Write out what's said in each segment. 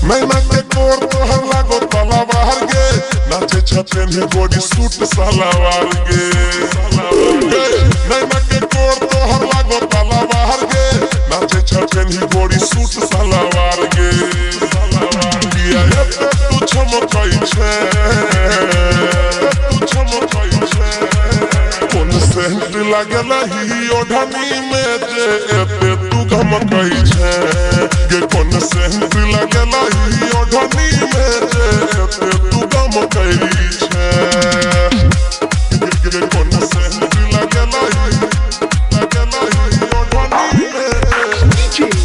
नैना के कोर तोहर लागो तलवार गे नाचे छपेन ही बॉडी सूट सलवार गे नैना के कोर तोहर लागो तलवार गे नाचे छपेन ही बॉडी सूट सलवार गे किया एते तू चमकाई छे कोन सेंट लागला ही ओढ़नी में जे एते तू गमकाई छे गे कोन सेंट लागला ही ओढ़नी में जे एते तू गमकाई छे गे कोन सेंट लागला ही ओढ़नी में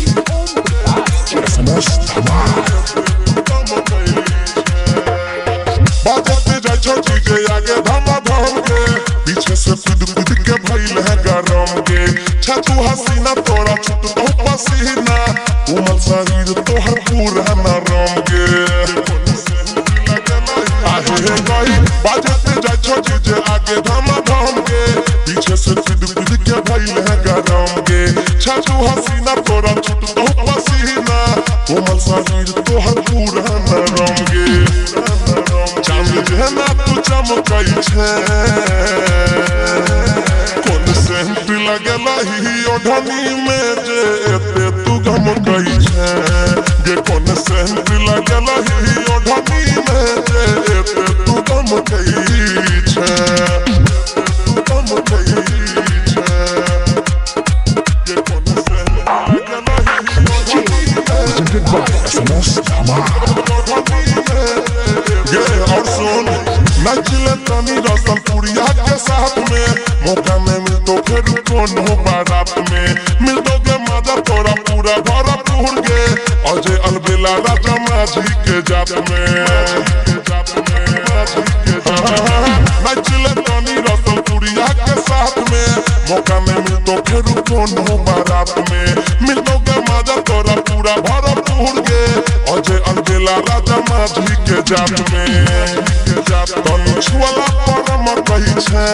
बाजते जाय छोटी के आगे धमाधम के पीछे से कूद कूद के भइल है गरम के छतु हसीना तोरा छुट तो पसीना उमल शरीर तोहर पूरा नरम के आहे गई बाजते जाय छोटी जे आगे धमाधम के पीछे से कूद कूद के भइल है गरम के छतु हसीना तोरा छुट तो पसीना उमल शरीर तोहर पूरा नरम के चांद जेना तू चमकाई छे कोन सेंट लगला ही ओढ़नी में जे एते तू गमकाई छे गे कोन सेंट लगला ही ओढ़नी में जे एते तू गमकाई छे तू गमकाई छे गे कोन सेंट लगला ही ओढ़नी और सुन नचले तनी रसलपुरिया के साथ में मौका में मिल तो फिर कोनो बारात में मिल दोगे मजा तोरा पूरा भरपूर गे अजय अलबेला राजा माझी के जात में नचले तनी रसलपुरिया के साथ में मौका में मिल तो फिर कोनो बारात में मिल दोगे मजा तोरा पूरा भरपूर गे अजय अलबेला राजा माझी के जात में तनु छुआला परम कही छे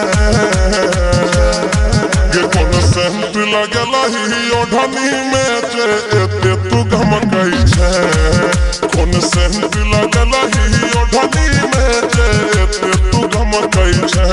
गे कोन सेंट लगला ही ओढ़नी में जे एते तू गमकाई छे कोन सेंट लगला ही ओढ़नी में जे एते तू गमकाई छे